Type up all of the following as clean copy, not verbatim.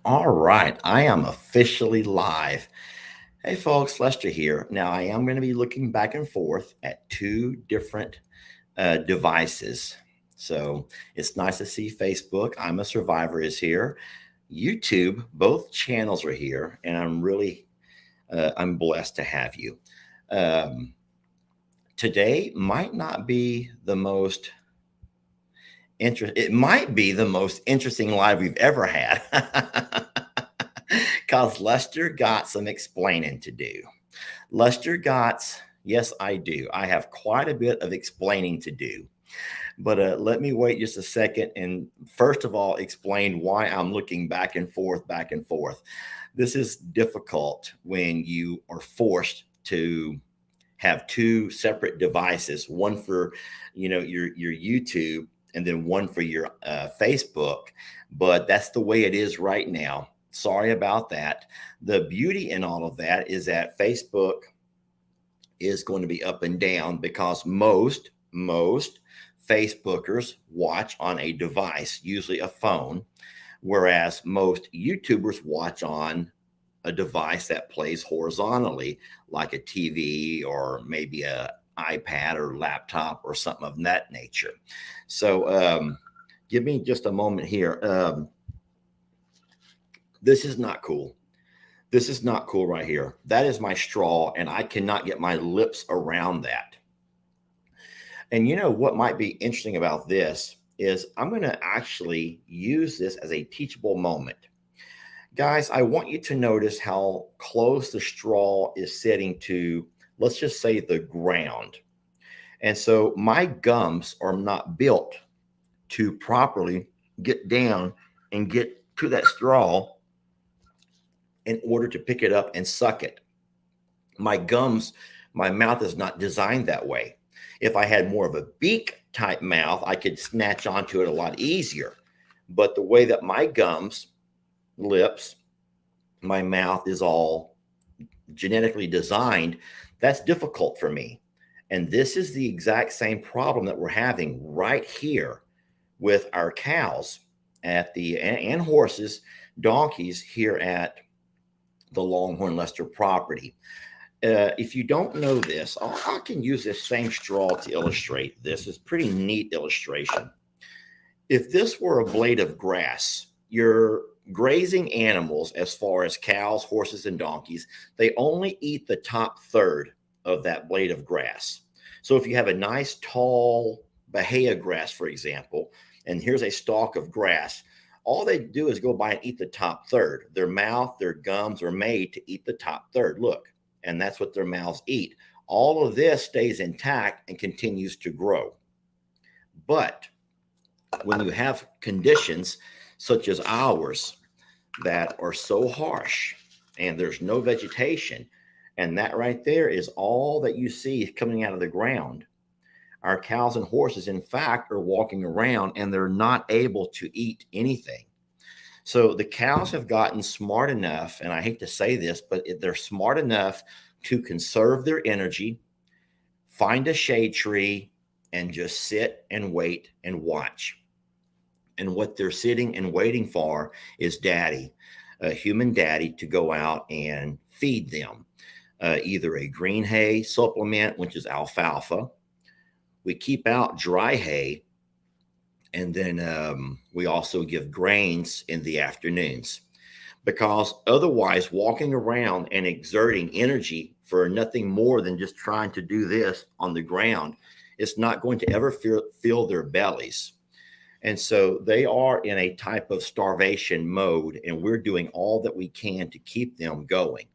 All right, I am officially live. Hey folks, Lester here. Now I am going to be looking back and forth at two different devices. So it's nice to see Facebook. I'm a Survivor is here. YouTube, both channels are here, and I'm blessed to have you. Um, Today might not be the most It might be the most interesting live we've ever had. Because Lester got some explaining to do. Lester got, yes, I do. I have quite a bit of explaining to do. But let me wait just a second and first of all explain why I'm looking back and forth, back and forth. This is difficult when you are forced to have two separate devices, one for your YouTube and then one for your Facebook. But that's the way it is right now. Sorry about that. The beauty in all of that is that Facebook is going to be up and down because most Facebookers watch on a device, usually a phone, whereas most YouTubers watch on a device that plays horizontally, like a TV or maybe a iPad or laptop or something of that nature. So, give me just a moment here. This is not cool. This is not cool right here. That is my straw, and I cannot get my lips around that. And you know what might be interesting about this is I'm going to actually use this as a teachable moment. Guys, I want you to notice how close the straw is sitting to, let's just say, the ground. And so my gums are not built to properly get down and get to that straw in order to pick it up and suck it. My gums, my mouth is not designed that way. If I had more of a beak type mouth, I could snatch onto it a lot easier. But the way that my gums, lips, my mouth is all genetically designed, that's difficult for me. And this is the exact same problem that we're having right here with our cows and horses, donkeys here at the Longhorn Lester property. If you don't know this, I can use this same straw to illustrate this. It's a pretty neat illustration. If this were a blade of grass, your grazing animals, as far as cows, horses, and donkeys, they only eat the top third of that blade of grass. So if you have a nice tall bahia grass, for example, and here's a stalk of grass, all they do is go by and eat the top third. Their mouth, their gums are made to eat the top third. Look, and that's what their mouths eat. All of this stays intact and continues to grow. But when you have conditions such as ours that are so harsh and there's no vegetation, and that right there is all that you see coming out of the ground. Our cows and horses, in fact, are walking around and they're not able to eat anything. So the cows have gotten smart enough, and I hate to say this, but they're smart enough to conserve their energy, find a shade tree, and just sit and wait and watch. And what they're sitting and waiting for is daddy, a human daddy, to go out and feed them. Either a green hay supplement, which is alfalfa. We keep out dry hay, and then we also give grains in the afternoons, because otherwise walking around and exerting energy for nothing more than just trying to do this on the ground, it's not going to ever fill their bellies. And so they are in a type of starvation mode, and we're doing all that we can to keep them going.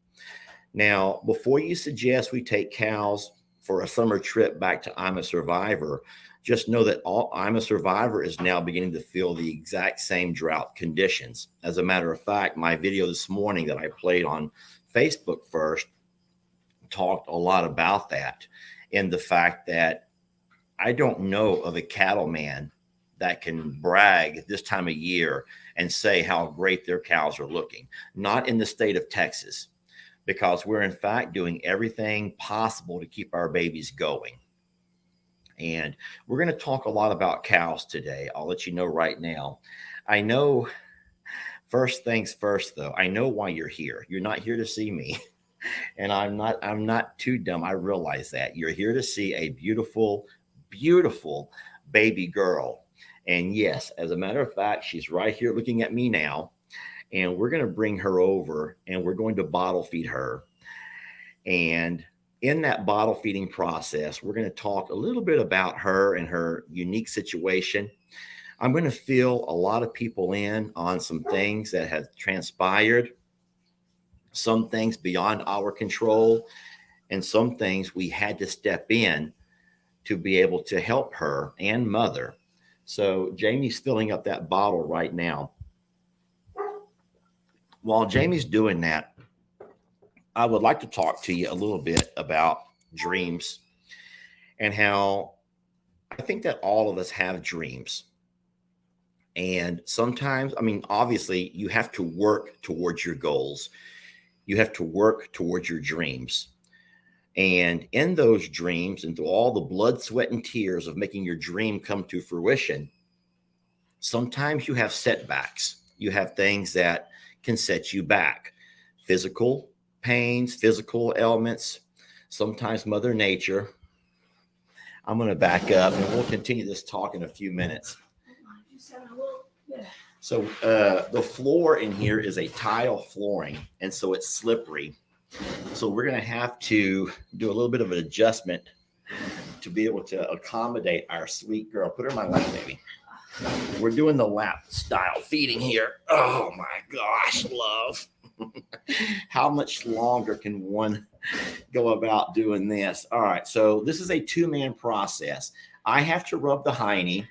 Now, before you suggest we take cows for a summer trip back to I'm a Survivor, just know that I'm a Survivor is now beginning to feel the exact same drought conditions. As a matter of fact, my video this morning that I played on Facebook first talked a lot about that, and the fact that I don't know of a cattleman that can brag this time of year and say how great their cows are looking. Not in the state of Texas, because we're in fact doing everything possible to keep our babies going. And we're going to talk a lot about cows today. I'll let you know right now. I know First things first, though, I know why you're here. You're not here to see me. And I'm not too dumb. I realize that. You're here to see a beautiful, beautiful baby girl. And yes, as a matter of fact, she's right here looking at me now. And we're going to bring her over and we're going to bottle feed her. And in that bottle feeding process, we're going to talk a little bit about her and her unique situation. I'm going to fill a lot of people in on some things that have transpired, some things beyond our control, and some things we had to step in to be able to help her and mother. So Jamie's filling up that bottle right now. While Jamie's doing that, I would like to talk to you a little bit about dreams and how I think that all of us have dreams. And sometimes, I mean, obviously, you have to work towards your goals. You have to work towards your dreams. And in those dreams, and through all the blood, sweat, and tears of making your dream come to fruition, sometimes you have setbacks. You have things that can set you back. Physical pains, physical ailments, sometimes Mother Nature. I'm going to back up and we'll continue this talk in a few minutes. So the floor in here is a tile flooring, and so it's slippery. So we're going to have to do a little bit of an adjustment to be able to accommodate our sweet girl. Put her in my lap, baby. We're doing the lap style feeding here. Oh my gosh, love. How much longer can one go about doing this? All right, so this is a two-man process. I have to rub the hiney,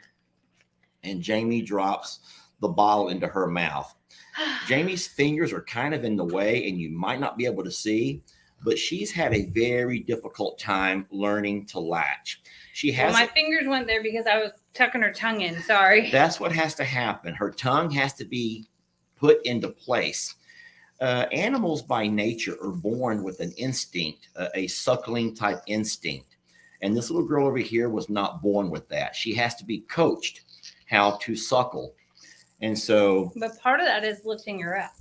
and Jamie drops the bottle into her mouth. Jamie's fingers are kind of in the way, and you might not be able to see, but she's had a very difficult time learning to latch. My fingers went there because I was tucking her tongue in. Sorry. That's what has to happen. Her tongue has to be put into place. Animals by nature are born with an instinct, a suckling type instinct. And this little girl over here was not born with that. She has to be coached how to suckle. And so. But part of that is lifting her up.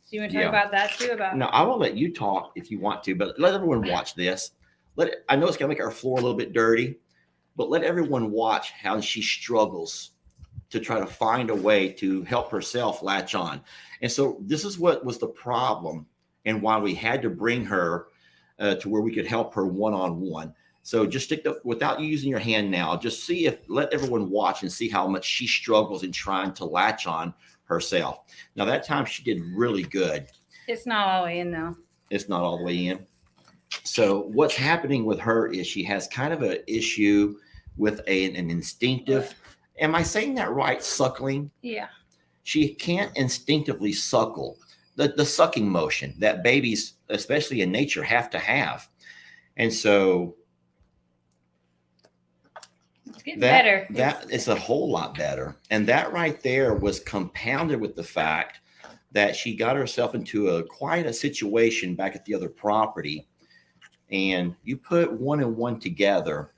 So you want to talk about that too? No, I will let you talk if you want to, but let everyone watch this. I know it's going to make our floor a little bit dirty, but let everyone watch how she struggles to try to find a way to help herself latch on. And so this is what was the problem and why we had to bring her to where we could help her one-on-one. So just without you using your hand now, just let everyone watch and see how much she struggles in trying to latch on herself. Now that time she did really good. It's not all the way in though. It's not all the way in. So what's happening with her is she has kind of an issue with an instinctive, am I saying that right? Suckling? Yeah. She can't instinctively suckle. The sucking motion that babies, especially in nature, have to have. And so it's getting better. That is a whole lot better. And that right there was compounded with the fact that she got herself into quite a situation back at the other property. And you put one and one together.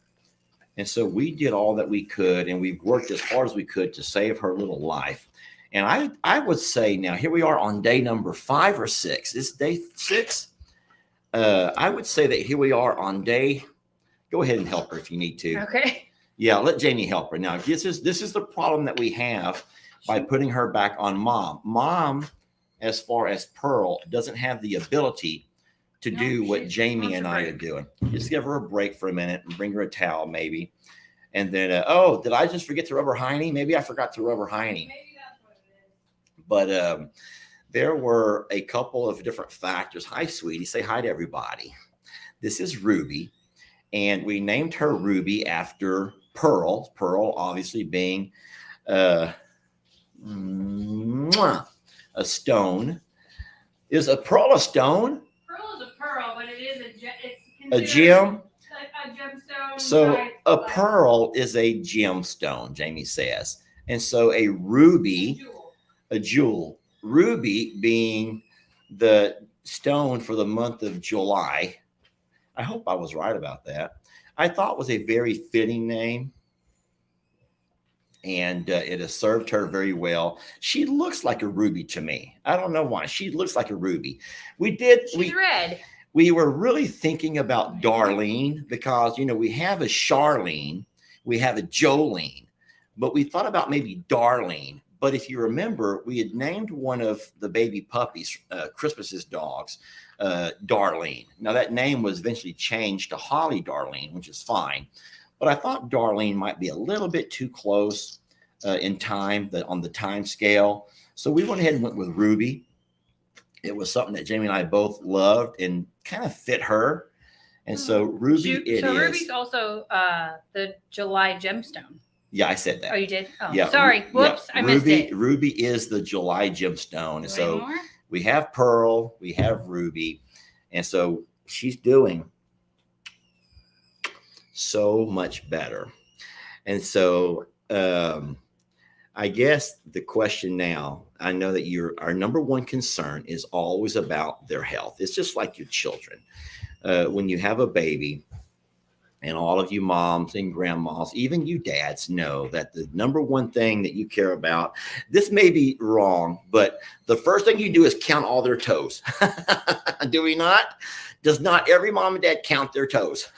And so we did all that we could, and we've worked as hard as we could to save her little life. And I would say now, here we are on day number 5 or 6. This is day 6. I would say that here we are on day, go ahead and help her if you need to. Okay. Yeah, let Jamie help her. Now, this is the problem that we have by putting her back on mom. Mom, as far as Pearl, doesn't have the ability to do what Jamie and I are doing. Just give her a break for a minute and bring her a towel maybe. And then, did I just forget to rub her hiney? Maybe I forgot to rub her hiney. Maybe that's what it is. But there were a couple of different factors. Hi, sweetie. Say hi to everybody. This is Ruby. And we named her Ruby after Pearl. Pearl obviously being a stone. Is a pearl a stone? Pearl is a pearl, but it is a gem. A gemstone. So a pearl is a gemstone, Jamie says. And so a ruby, a jewel. Ruby being the stone for the month of July. I hope I was right about that. I thought was a very fitting name. and it has served her very well. She looks like a ruby to me. I don't know why. She looks like a ruby. She's red. We were really thinking about Darlene because, we have a Charlene, we have a Jolene, but we thought about maybe Darlene. But if you remember, we had named one of the baby puppies, Christmas's dogs, Darlene. Now, that name was eventually changed to Holly Darlene, which is fine. But I thought Darlene might be a little bit too close in time, on the time scale. So we went ahead and went with Ruby. It was something that Jamie and I both loved and kind of fit her. And so Ruby is. So Ruby's also the July gemstone. Yeah, I said that. Oh, you did? Oh, yeah. Sorry. Whoops, yeah. I missed it. Ruby is the July gemstone. And so we have Pearl, we have Ruby. And so she's doing so much better. And so I guess the question now, I know that our number one concern is always about their health. It's just like your children. When you have a baby, and all of you moms and grandmas, even you dads, know that the number one thing that you care about, this may be wrong, but the first thing you do is count all their toes. Do we not? Does not every mom and dad count their toes?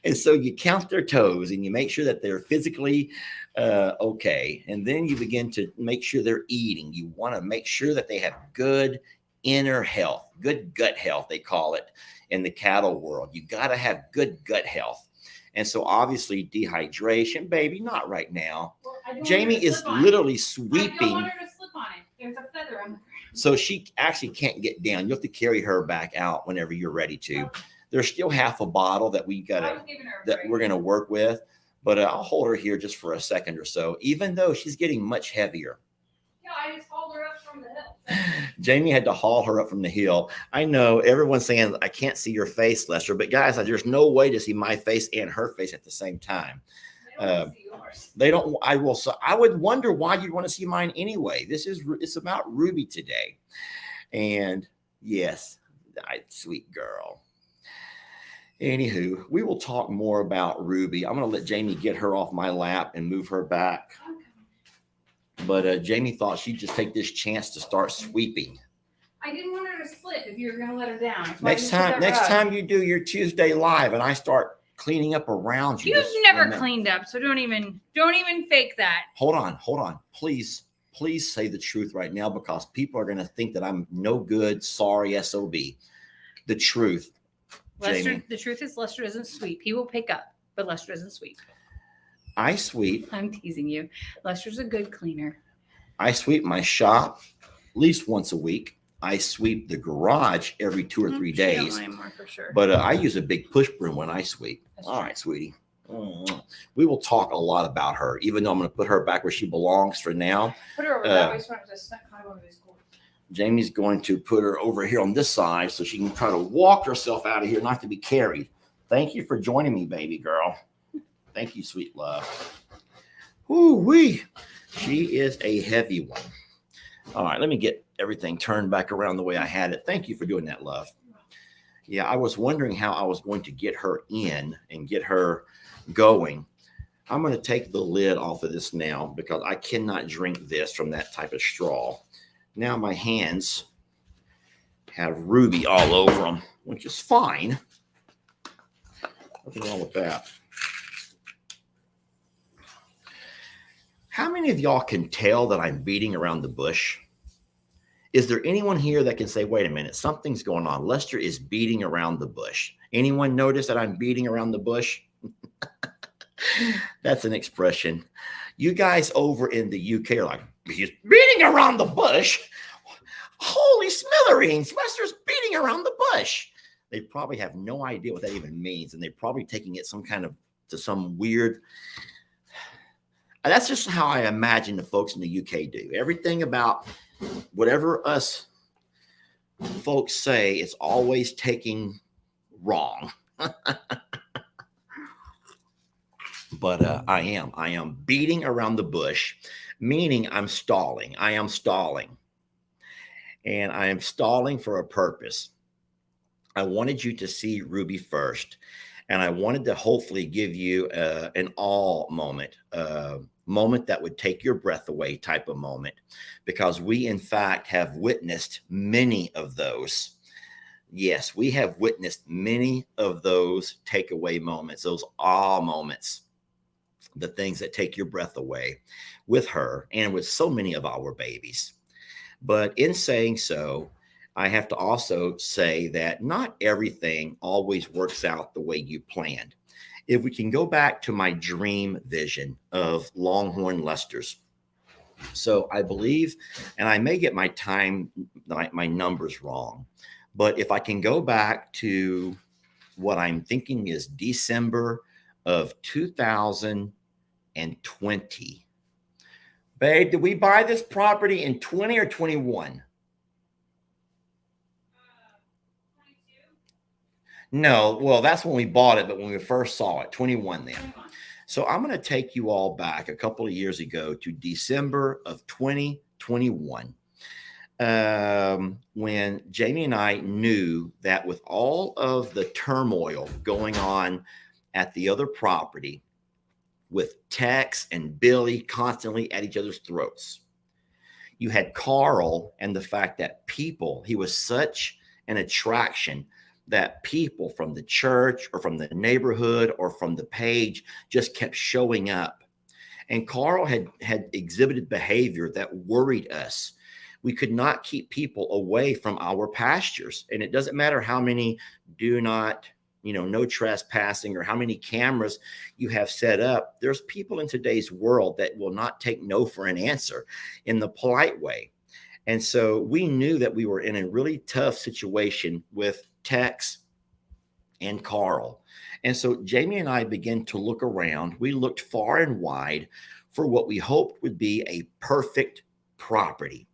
And so you count their toes and you make sure that they're physically okay. And then you begin to make sure they're eating. You want to make sure that they have good inner health, good gut health, they call it in the cattle world. You got to have good gut health. And so obviously dehydration, baby, not right now. Well, Jamie is literally sweeping. I don't want her to slip on it. There's a feather on the ground. So she actually can't get down. You have to carry her back out whenever you're ready to. Okay. There's still half a bottle that we're going to work with, but I'll hold her here just for a second or so, even though she's getting much heavier. Yeah, I just hauled her up from the hill. Jamie had to haul her up from the hill. I know everyone's saying, I can't see your face, Lester, but guys, there's no way to see my face and her face at the same time. They don't see yours. They don't. I would wonder why you'd want to see mine anyway. It's about Ruby today. And yes, sweet girl. Anywho, we will talk more about Ruby. I'm going to let Jamie get her off my lap and move her back. But Jamie thought she'd just take this chance to start sweeping. I didn't want her to slip if you were going to let her down. Next time you do your Tuesday live and I start cleaning up around you. You've never cleaned up, so don't even fake that. Hold on. Please say the truth right now, because people are going to think that I'm no good. Sorry, SOB. The truth. Lester, the truth is Lester doesn't sweep. He will pick up, but Lester doesn't sweep. I sweep. I'm teasing you. Lester's a good cleaner. I sweep my shop at least once a week. I sweep the garage every 2 or 3 days. More for sure. But I use a big push broom when I sweep. All right, sweetie. We will talk a lot about her, even though I'm going to put her back where she belongs for now. Put her over that way so I don't just climb over these cords. Jamie's going to put her over here on this side so she can try to walk herself out of here, not to be carried. Thank you for joining me, baby girl. Thank you, sweet love. Woo-wee. She is a heavy one. All right, let me get everything turned back around the way I had it. Thank you for doing that, love. Yeah, I was wondering how I was going to get her in and get her going. I'm going to take the lid off of this now because I cannot drink this from that type of straw. Now my hands have Ruby all over them, which is fine. Nothing wrong with that. How many of y'all can tell that I'm beating around the bush? Is there anyone here that can say, wait a minute, something's going on? Lester is beating around the bush. Anyone notice that I'm beating around the bush? That's an expression. You guys over in the UK are like, he's beating around the bush. Holy smithereens, Lester's beating around the bush. They probably have no idea what that even means. And they're probably taking it to some weird. That's just how I imagine the folks in the UK do. Everything about whatever us folks say, it's always taking wrong. But I am beating around the bush, meaning I'm stalling. I am stalling. And I am stalling for a purpose. I wanted you to see Ruby first. And I wanted to hopefully give you an all moment. moment that would take your breath away type of moment, because we, in fact, have witnessed many of those. Yes, we have witnessed many of those takeaway moments, those awe moments, the things that take your breath away with her and with so many of our babies. But in saying so, I have to also say that not everything always works out the way you planned. If we can go back to my dream vision of Longhorn Lester's. So I believe, and I may get my numbers wrong, but if I can go back to what I'm thinking is December of 2020. Babe, did we buy this property in 20 or 21? No, well, that's when we bought it, but when we first saw it, 21 then. So I'm going to take you all back a couple of years ago to December of 2021, when Jamie and I knew that with all of the turmoil going on at the other property, with Tex and Billy constantly at each other's throats, you had Carl and the fact that he was such an attraction that people from the church or from the neighborhood or from the page just kept showing up. And Carl had exhibited behavior that worried us. We could not keep people away from our pastures. And it doesn't matter how many do not, no trespassing, or how many cameras you have set up. There's people in today's world that will not take no for an answer in the polite way. And so we knew that we were in a really tough situation with Tex and Carl. And so Jamie and I began to look around. We looked far and wide for what we hoped would be a perfect property.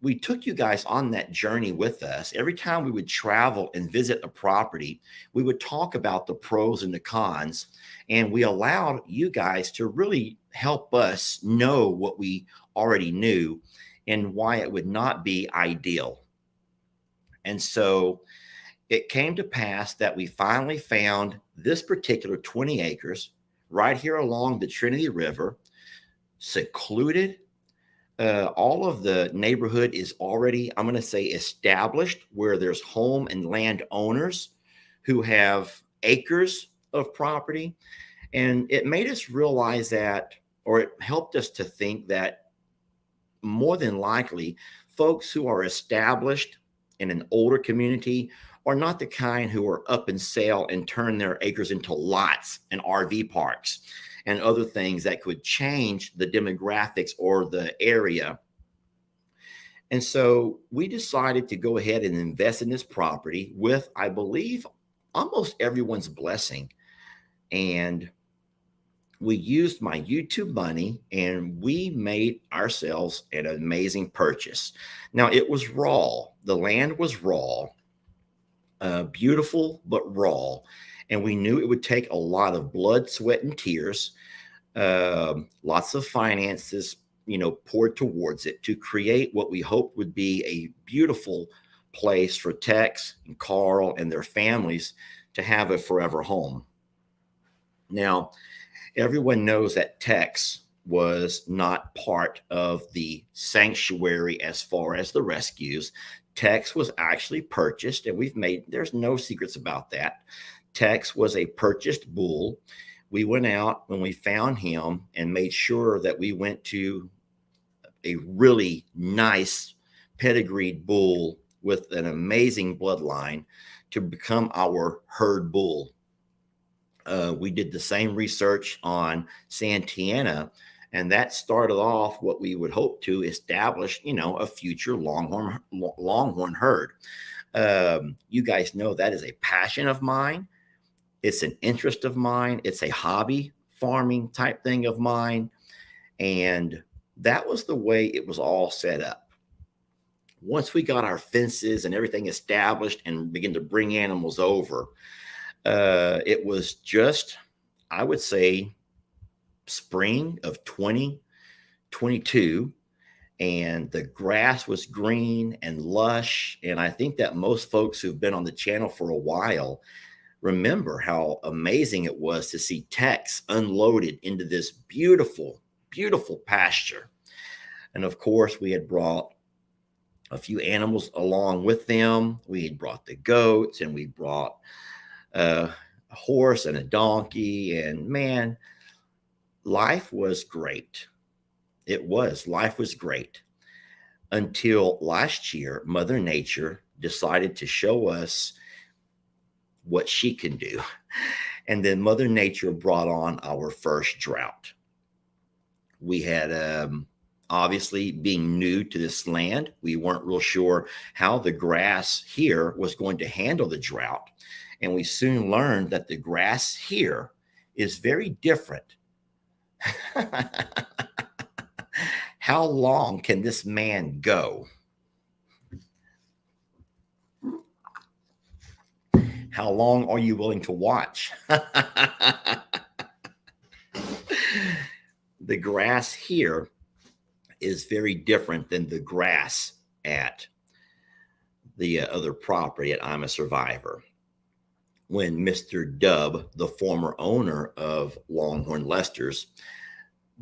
We took you guys on that journey with us. Every time we would travel and visit a property, we would talk about the pros and the cons, and we allowed you guys to really help us know what we already knew and why it would not be ideal. And so it came to pass that we finally found this particular 20 acres right here along the Trinity River, secluded. All of the neighborhood is already, I'm going to say, established, where there's home and land owners who have acres of property. And it made us realize that, or it helped us to think that more than likely, folks who are established in an older community are not the kind who are up and sell and turn their acres into lots and RV parks and other things that could change the demographics or the area. And so we decided to go ahead and invest in this property with, I believe, almost everyone's blessing. And we used my YouTube money and we made ourselves an amazing purchase. Now, it was raw. The land was raw, beautiful, but raw. And we knew it would take a lot of blood, sweat, and tears, lots of finances, poured towards it to create what we hoped would be a beautiful place for Tex and Carl and their families to have a forever home. Now, everyone knows that Tex was not part of the sanctuary as far as the rescues. Tex was actually purchased, and there's no secrets about that. Tex was a purchased bull. We went out when we found him and made sure that we went to a really nice pedigreed bull with an amazing bloodline to become our herd bull. We did the same research on Santana, and that started off what we would hope to establish, a future Longhorn herd. You guys know that is a passion of mine. It's an interest of mine. It's a hobby farming type thing of mine. And that was the way it was all set up. Once we got our fences and everything established and began to bring animals over, it was just, I would say, spring of 2022, and the grass was green and lush. And I think that most folks who've been on the channel for a while remember how amazing it was to see Tex unloaded into this beautiful, beautiful pasture. And of course, we had brought a few animals along with them. We had brought the goats, and we brought a horse and a donkey. And man, life was great. It was. Life was great until last year, Mother Nature decided to show us what she can do. And then Mother Nature brought on our first drought. We had, obviously, being new to this land, we weren't real sure how the grass here was going to handle the drought. And we soon learned that the grass here is very different. How long can this man go? How long are you willing to watch? The grass here is very different than the grass at the other property at I'm a Survivor. When Mr. Dubb, the former owner of Longhorn Lester's,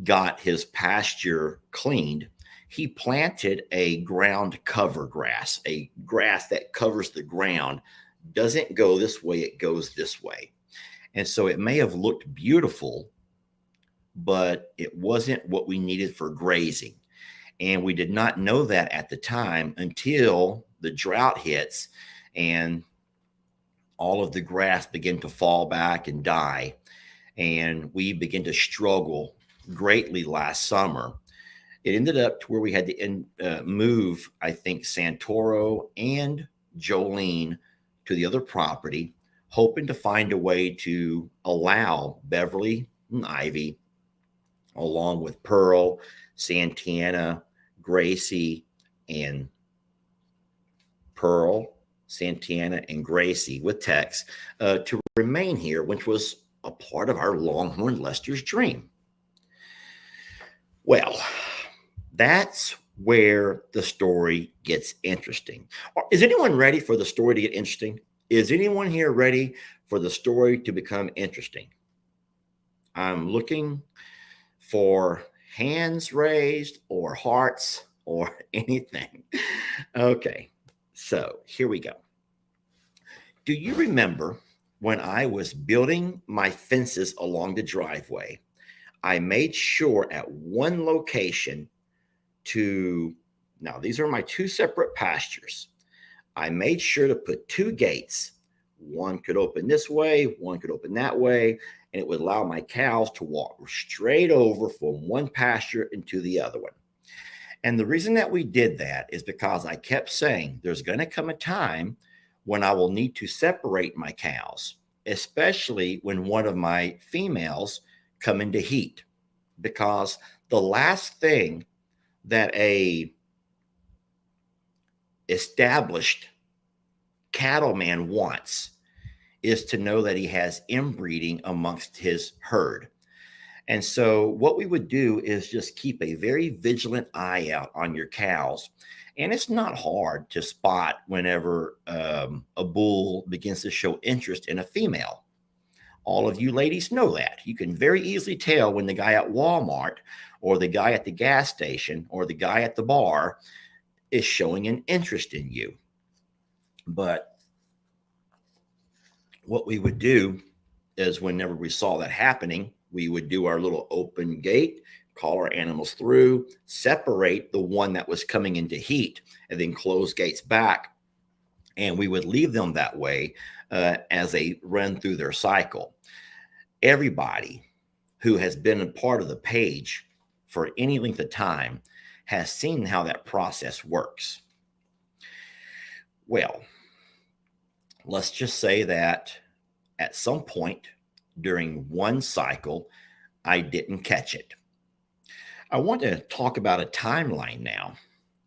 got his pasture cleaned, he planted a ground cover grass, a grass that covers the ground, doesn't go this way, it goes this way. And so it may have looked beautiful, but it wasn't what we needed for grazing. And we did not know that at the time until the drought hits and all of the grass began to fall back and die. And we began to struggle greatly last summer. It ended up to where we had to move, I think, Santoro and Jolene to the other property, hoping to find a way to allow Beverly and Ivy, along with Pearl, Santana, Gracie, and Pearl, Santana, and Gracie with Tex to remain here, which was a part of our Longhorn Lester's dream. Well, that's where the story gets interesting. Is anyone ready for the story to get interesting? Is anyone here ready for the story to become interesting? I'm looking for hands raised or hearts or anything. Okay, so here we go. Do you remember when I was building my fences along the driveway? I made sure at one location now these are my two separate pastures. I made sure to put two gates. One could open this way, one could open that way, and it would allow my cows to walk straight over from one pasture into the other one. And the reason that we did that is because I kept saying there's going to come a time when I will need to separate my cows, especially when one of my females come into heat, because the last thing that a established cattleman wants is to know that he has inbreeding amongst his herd. And so what we would do is just keep a very vigilant eye out on your cows. And it's not hard to spot whenever a bull begins to show interest in a female. All of you ladies know that. You can very easily tell when the guy at Walmart or the guy at the gas station or the guy at the bar is showing an interest in you. But what we would do is whenever we saw that happening, we would do our little open gate, call our animals through, separate the one that was coming into heat, and then close gates back. And we would leave them that way as they run through their cycle. Everybody who has been a part of the page for any length of time has seen how that process works. Well, let's just say that at some point during one cycle, I didn't catch it. I want to talk about a timeline now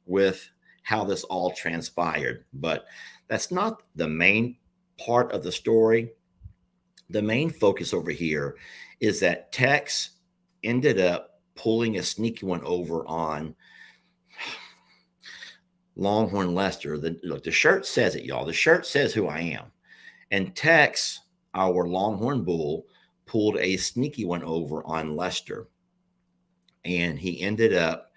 with how this all transpired, but that's not the main part of the story. The main focus over here is that Tex ended up pulling a sneaky one over on Longhorn Lester. Look, the shirt says it, y'all. The shirt says who I am. And Tex our Longhorn Bull pulled a sneaky one over on Lester. And he ended up,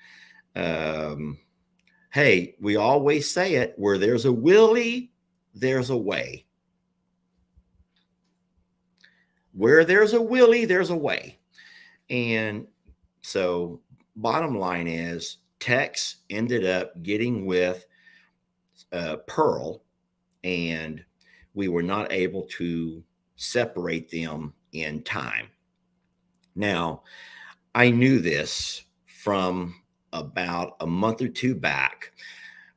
hey, we always say it, where there's a Willie, there's a way. Where there's a Willie, there's a way. And so bottom line is Tex ended up getting with Pearl, and we were not able to separate them in time. Now, I knew this from about a month or two back.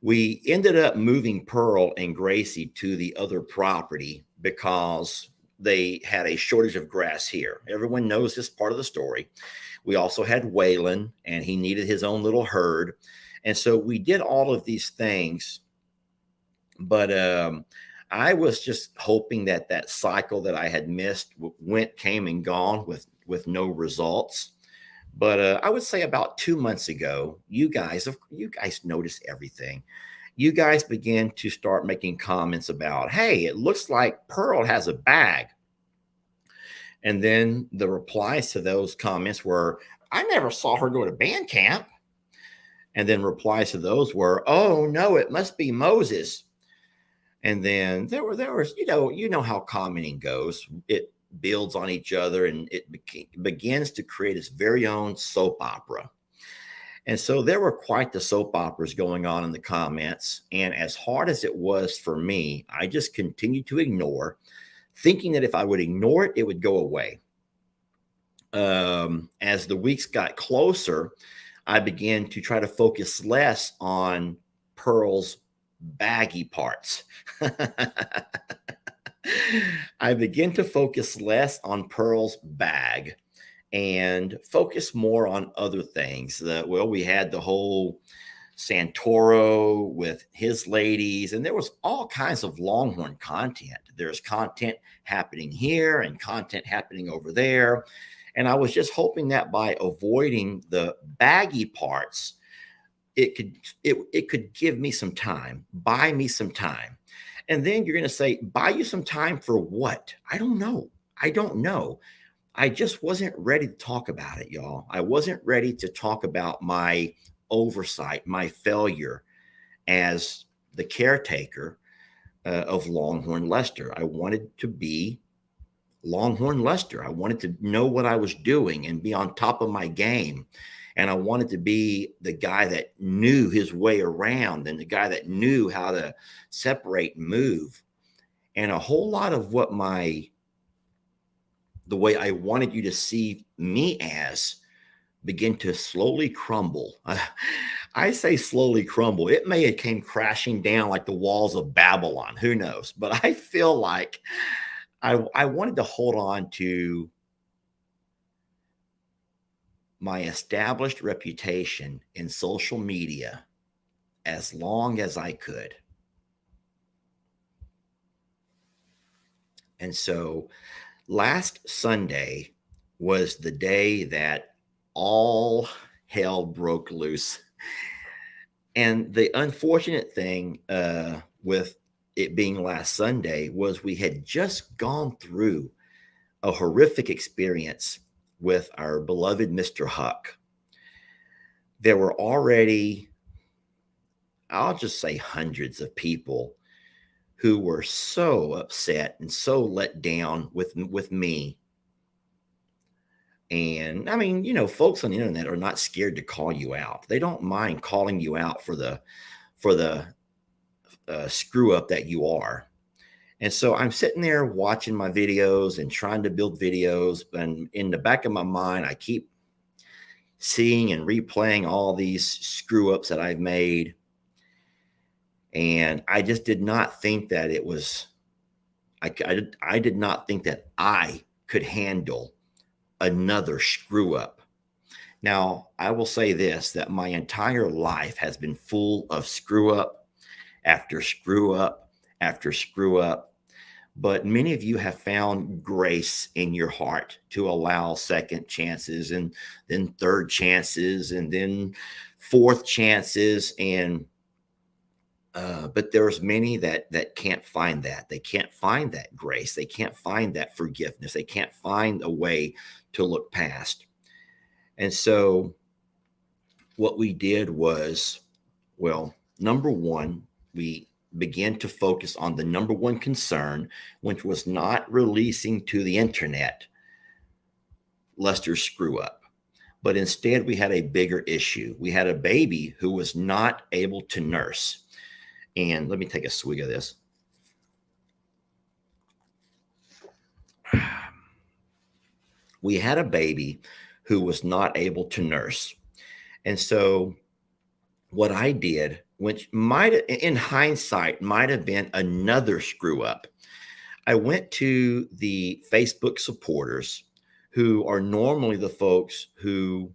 We ended up moving Pearl and Gracie to the other property because they had a shortage of grass here. Everyone knows this part of the story. We also had Waylon, and he needed his own little herd. And so we did all of these things. But I was just hoping that that cycle that I had missed came and gone with no results. But I would say about 2 months ago, you guys noticed everything. You guys began to start making comments about, hey, it looks like Pearl has a bag. And then the replies to those comments were, I never saw her go to band camp. And then replies to those were, oh no, it must be Moses. And then there was, you know how commenting goes. It builds on each other, and it begins to create its very own soap opera. And so there were quite the soap operas going on in the comments. And as hard as it was for me, I just continued to ignore, thinking that if I would ignore it, it would go away. As the weeks got closer, I began to try to focus less on Pearl's baggy parts. I begin to focus less on Pearl's bag and focus more on other things. We had the whole Santoro with his ladies, and there was all kinds of Longhorn content. There's content happening here and content happening over there. And I was just hoping that by avoiding the baggy parts, it could give me some time, buy me some time. And then you're going to say, buy you some time for what? I don't know. I just wasn't ready to talk about it, y'all. I wasn't ready to talk about my oversight, my failure as the caretaker of Longhorn Lester. I wanted to be Longhorn Lester. I wanted to know what I was doing and be on top of my game. And I wanted to be the guy that knew his way around and the guy that knew how to separate and move. And a whole lot of the way I wanted you to see me as begin to slowly crumble. I say slowly crumble. It may have came crashing down like the walls of Babylon. Who knows? But I feel like I wanted to hold on to my established reputation in social media as long as I could. And so last Sunday was the day that all hell broke loose. And the unfortunate thing with it being last Sunday was we had just gone through a horrific experience with our beloved Mr. Huck. There were already, I'll just say, hundreds of people who were so upset and so let down with me. And I mean, folks on the internet are not scared to call you out. They don't mind calling you out for the screw up that you are. And so I'm sitting there watching my videos and trying to build videos. And in the back of my mind, I keep seeing and replaying all these screw ups that I've made. And I just did not think that it was, I did not think that I could handle another screw up. Now, I will say this, that my entire life has been full of screw up after screw up after screw up. But many of you have found grace in your heart to allow second chances and then third chances and then fourth chances. And But there's many that can't find that. They can't find that grace. They can't find that forgiveness. They can't find a way to look past. And so what we did was, well, number one, we began to focus on the number one concern, which was not releasing to the internet Lester's screw up. But instead, we had a bigger issue. We had a baby who was not able to nurse. And let me take a swig of this. We had a baby who was not able to nurse. And so what I did, which might, in hindsight, might have been another screw up, I went to the Facebook supporters who are normally the folks who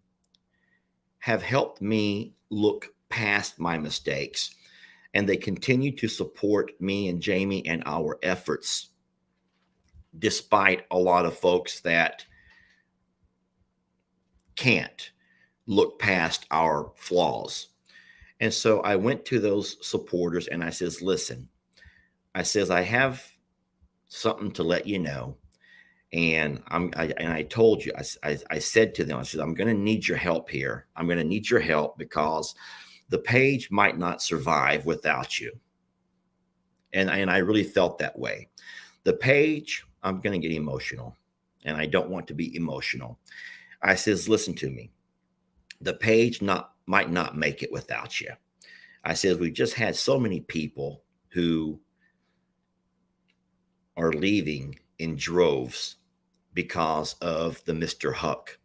have helped me look past my mistakes. And they continue to support me and Jamie and our efforts, despite a lot of folks that can't look past our flaws. And so I went to those supporters and I says, listen, I says, I have something to let you know. And I told you, I said to them, I said, I'm going to need your help here. I'm going to need your help because the page might not survive without you. And I really felt that way. The page, I'm going to get emotional, and I don't want to be emotional. I says, listen to me. The page might not make it without you. I said, we just had so many people who are leaving in droves because of the Mr. Huck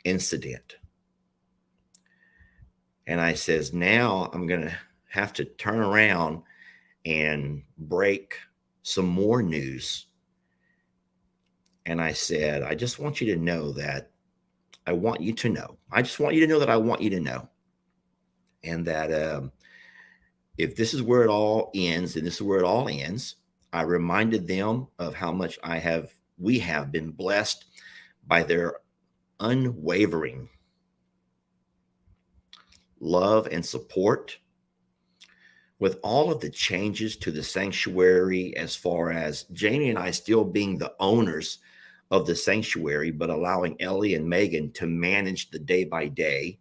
incident. And I says, now I'm going to have to turn around and break some more news. And I said, I just want you to know that I want you to know. I just want you to know that I want you to know. And that if this is where it all ends, and this is where it all ends, I reminded them of how much we have been blessed by their unwavering love and support. With all of the changes to the sanctuary, as far as Jamie and I still being the owners of the sanctuary, but allowing Ellie and Megan to manage the day by day.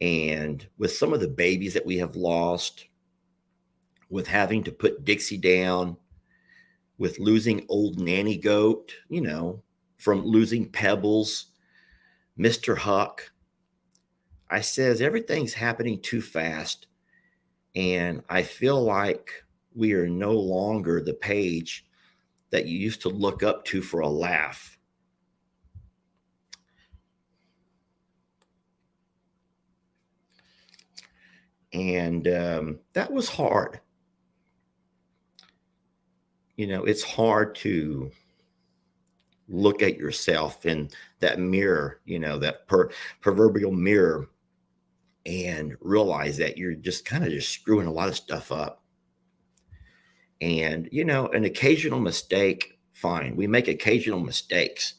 And with some of the babies that we have lost, with having to put Dixie down, with losing old Nanny Goat, from losing Pebbles, Mr. Huck, I says everything's happening too fast. And I feel like we are no longer the page that you used to look up to for a laugh. And that was hard. It's hard to look at yourself in that mirror, that proverbial mirror, and realize that you're just kind of just screwing a lot of stuff up. And, an occasional mistake, fine. We make occasional mistakes.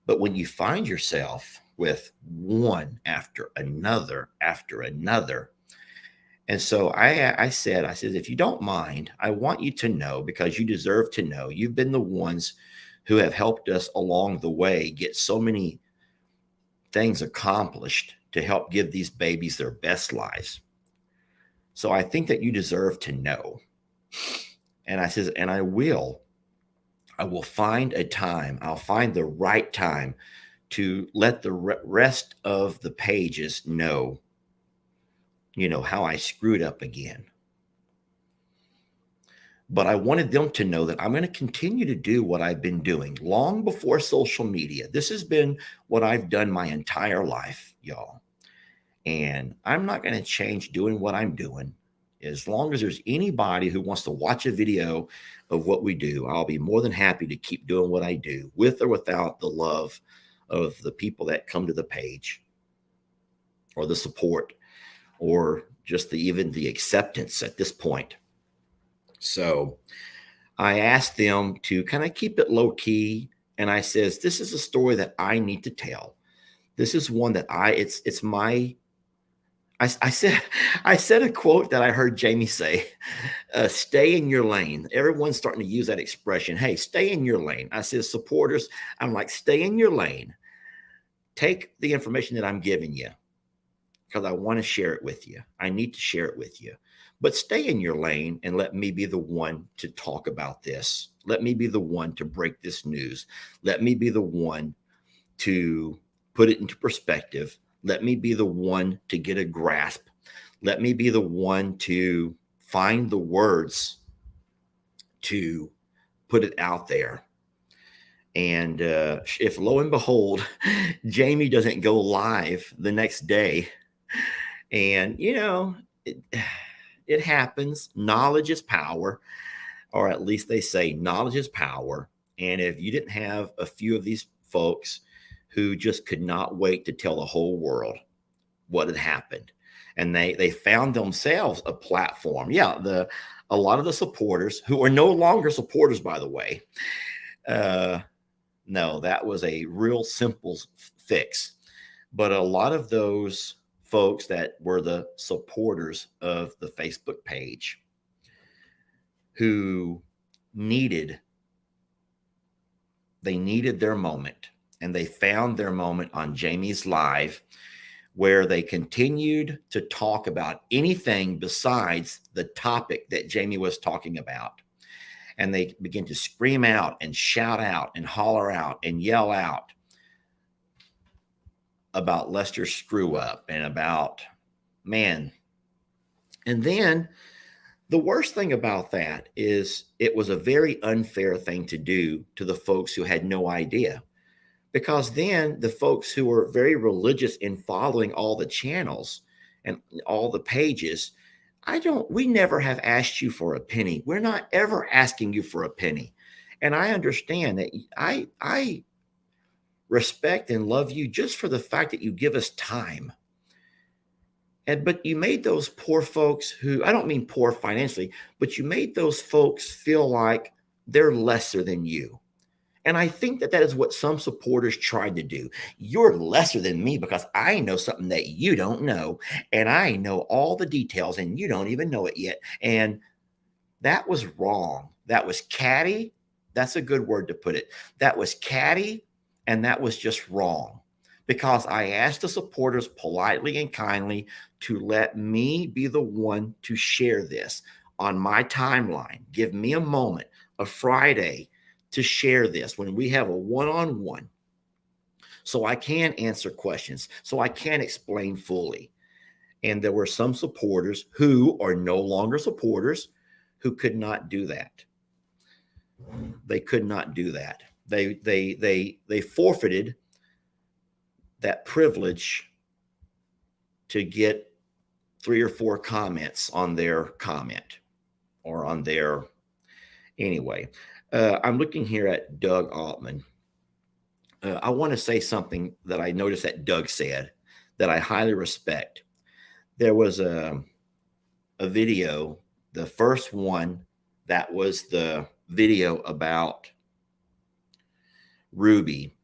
But when you find yourself with one after another, and so I said, if you don't mind, I want you to know, because you deserve to know. You've been the ones who have helped us along the way get so many things accomplished to help give these babies their best lives. So I think that you deserve to know. And I says, and I will find a time. I'll find the right time to let the rest of the pages know, how I screwed up again. But I wanted them to know that I'm going to continue to do what I've been doing long before social media. This has been what I've done my entire life, y'all. And I'm not going to change doing what I'm doing. As long as there's anybody who wants to watch a video of what we do, I'll be more than happy to keep doing what I do, with or without the love of the people that come to the page, or the support, or just even the acceptance at this point. So I asked them to kind of keep it low key. And I says, this is a story that I need to tell. This is one that I said a quote that I heard Jamie say, stay in your lane. Everyone's starting to use that expression. Hey, stay in your lane. I said, supporters, I'm like, stay in your lane. Take the information that I'm giving you because I want to share it with you. I need to share it with you. But stay in your lane and let me be the one to talk about this. Let me be the one to break this news. Let me be the one to put it into perspective. Let me be the one to get a grasp. Let me be the one to find the words to put it out there. And if lo and behold, Jamie doesn't go live the next day, and it happens. Knowledge is power, or at least they say knowledge is power. And if you didn't have a few of these folks who just could not wait to tell the whole world what had happened, and they found themselves a platform. Yeah, a lot of the supporters who are no longer supporters, by the way. No, that was a real simple fix. But a lot of those folks that were the supporters of the Facebook page who needed their moment, and they found their moment on Jamie's live, where they continued to talk about anything besides the topic that Jamie was talking about. And they begin to scream out and shout out and holler out and yell out about Lester's screw up and about, man. And then the worst thing about that is it was a very unfair thing to do to the folks who had no idea. Because then the folks who were very religious in following all the channels and all the pages, we never have asked you for a penny. We're not ever asking you for a penny. And I understand that I respect and love you just for the fact that you give us time. But you made those poor folks who, I don't mean poor financially, but you made those folks feel like they're lesser than you. And I think that is what some supporters tried to do. You're lesser than me because I know something that you don't know. And I know all the details and you don't even know it yet. And that was wrong. That was catty. That's a good word to put it. That was catty, and that was just wrong. Because I asked the supporters politely and kindly to let me be the one to share this on my timeline. Give me a moment, a Friday, to share this when we have a one-on-one, so I can answer questions, so I can explain fully. And there were some supporters who are no longer supporters who could not do that. They could not do that. They forfeited that privilege to get 3 or 4 comments on their comment or on their anyway. I'm looking here at Doug Altman. I want to say something that I noticed that Doug said that I highly respect. There was a video, the first one, that was the video about Ruby.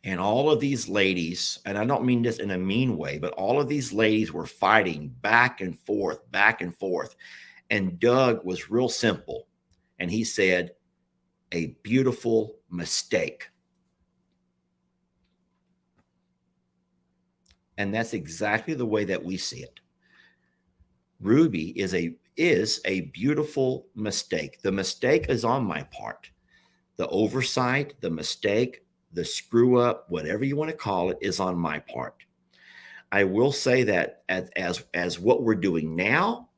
And all of these ladies, and I don't mean this in a mean way, but all of these ladies were fighting back and forth, back and forth. And Doug was real simple. And he said, a beautiful mistake. And that's exactly the way that we see it. Ruby is a beautiful mistake. The mistake is on my part. The oversight, the mistake, the screw up, whatever you want to call it, is on my part. I will say that as what we're doing now,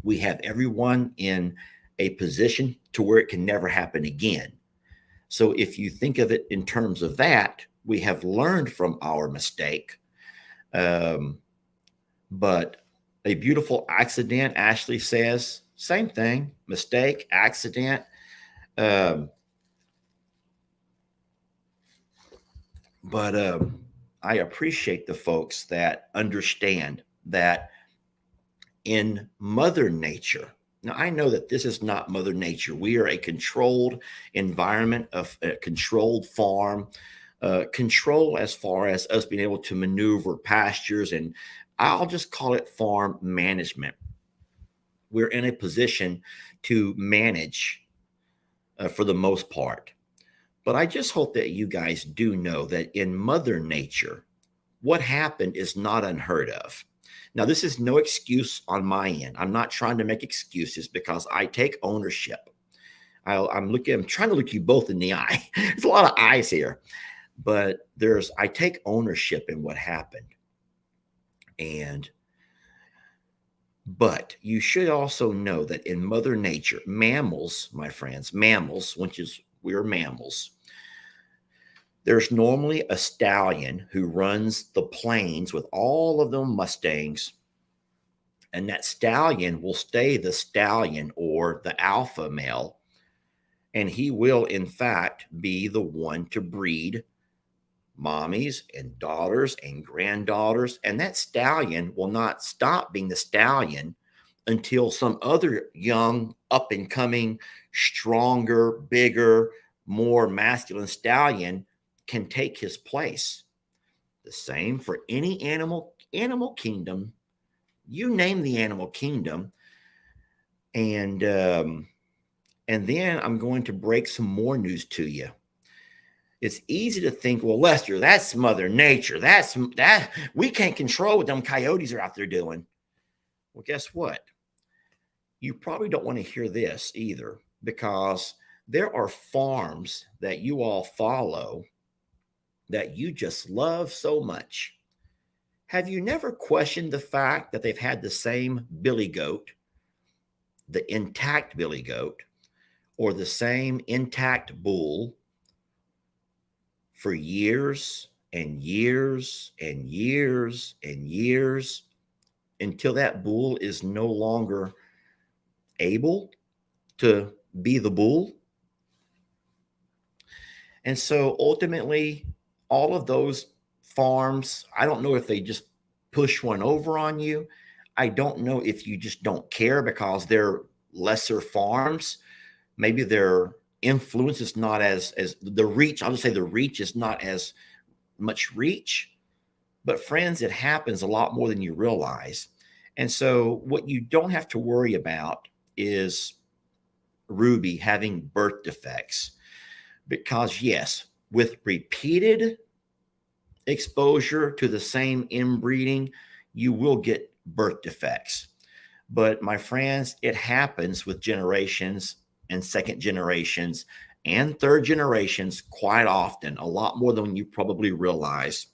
we have everyone in a position to where it can never happen again. So if you think of it in terms of that, we have learned from our mistake. But a beautiful accident, Ashley says, same thing, mistake, accident. But I appreciate the folks that understand that in Mother Nature. Now, I know that this is not Mother Nature. We are a controlled environment, of a controlled farm, control as far as us being able to maneuver pastures and I'll just call it farm management. We're in a position to manage for the most part. But I just hope that you guys do know that in Mother Nature, what happened is not unheard of. Now, this is no excuse on my end. I'm not trying to make excuses because I take ownership. I'm trying to look you both in the eye. There's a lot of eyes here, but I take ownership in what happened. But you should also know that in Mother Nature, mammals, my friends, mammals, which is we're mammals, there's normally a stallion who runs the plains with all of them Mustangs. And that stallion will stay the stallion or the alpha male. And he will, in fact, be the one to breed mommies and daughters and granddaughters. And that stallion will not stop being the stallion until some other young, up and coming, stronger, bigger, more masculine stallion can take his place. The same for any animal kingdom. You name the animal kingdom. And then I'm going to break some more news to you. It's easy to think, well, Lester, that's Mother Nature. That we can't control what them coyotes are out there doing. Well, guess what? You probably don't want to hear this either, because there are farms that you all follow that you just love so much. Have you never questioned the fact that they've had the same billy goat, the intact billy goat, or the same intact bull for years and years and years and years until that bull is no longer able to be the bull? And so ultimately, all of those farms, I don't know if they just push one over on you. I don't know if you just don't care because they're lesser farms. Maybe their influence is not as the reach. I'll just say the reach is not as much reach. But friends, it happens a lot more than you realize. And so what you don't have to worry about is Ruby having birth defects. Because yes, with repeated exposure to the same inbreeding, you will get birth defects. But my friends, it happens with generations and second generations and third generations quite often, a lot more than you probably realize.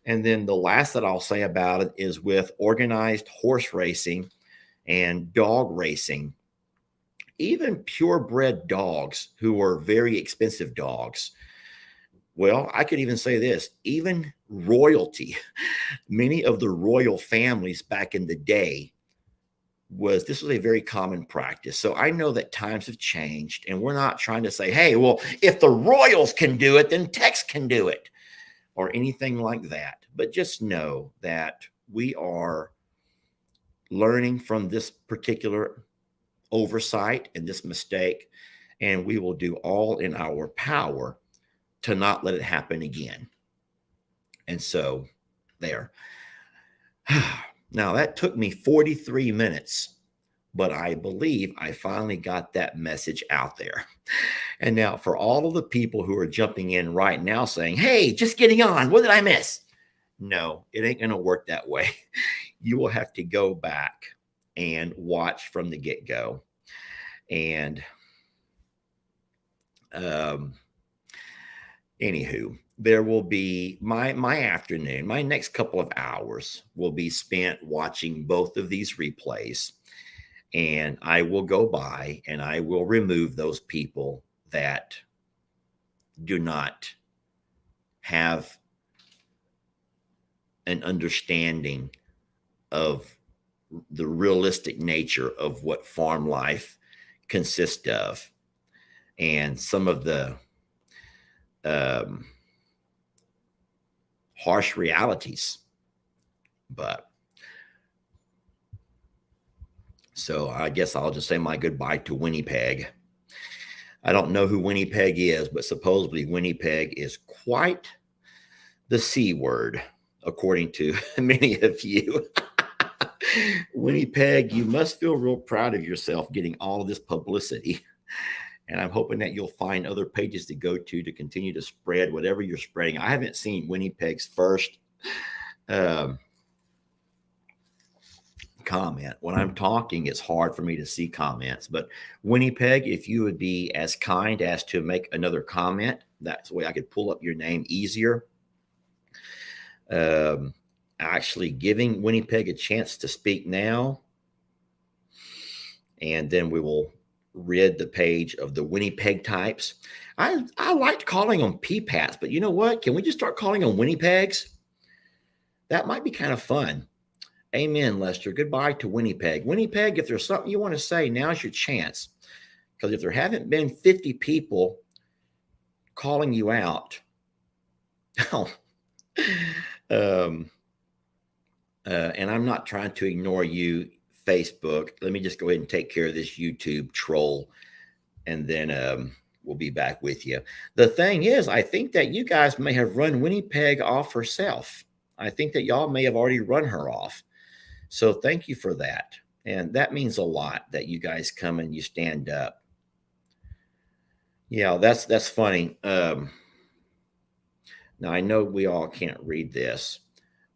And then the last that I'll say about it is with organized horse racing and dog racing. Even purebred dogs who are very expensive dogs. Well, I could even say this, even royalty, many of the royal families back in the day this was a very common practice. So I know that times have changed, and we're not trying to say, hey, well, if the royals can do it, then Tex can do it, or anything like that. But just know that we are learning from this particular oversight and this mistake, and we will do all in our power to not let it happen again. And so there. Now that took me 43 minutes, but I believe I finally got that message out there. And now for all of the people who are jumping in right now saying, hey, just getting on, what did I miss? No, it ain't going to work that way. You will have to go back and watch from the get-go. And anywho, there will be my afternoon, my next couple of hours will be spent watching both of these replays. And I will go by and I will remove those people that do not have an understanding of the realistic nature of what farm life consists of, and some of the harsh realities. But so I guess I'll just say my goodbye to Winnipeg. I don't know who Winnipeg is, but supposedly Winnipeg is quite the C word according to many of you. Winnipeg, you must feel real proud of yourself getting all of this publicity. And I'm hoping that you'll find other pages to go to continue to spread whatever you're spreading. I haven't seen Winnipeg's first comment. When I'm talking, it's hard for me to see comments. But Winnipeg, if you would be as kind as to make another comment, that's the way I could pull up your name easier. Actually giving Winnipeg a chance to speak now. And then we will rid the page of the Winnipeg types. I liked calling them P-Pats, but you know what? Can we just start calling them Winnipegs? That might be kind of fun. Amen, Lester. Goodbye to Winnipeg. Winnipeg, if there's something you want to say, now's your chance. Because if there haven't been 50 people calling you out, and I'm not trying to ignore you, Facebook. Let me just go ahead and take care of this YouTube troll, and then we'll be back with you. The thing is, I think that you guys may have run Winnipeg off herself. I think that y'all may have already run her off. So thank you for that. And that means a lot that you guys come and you stand up. Yeah, that's funny. Now I know we all can't read this,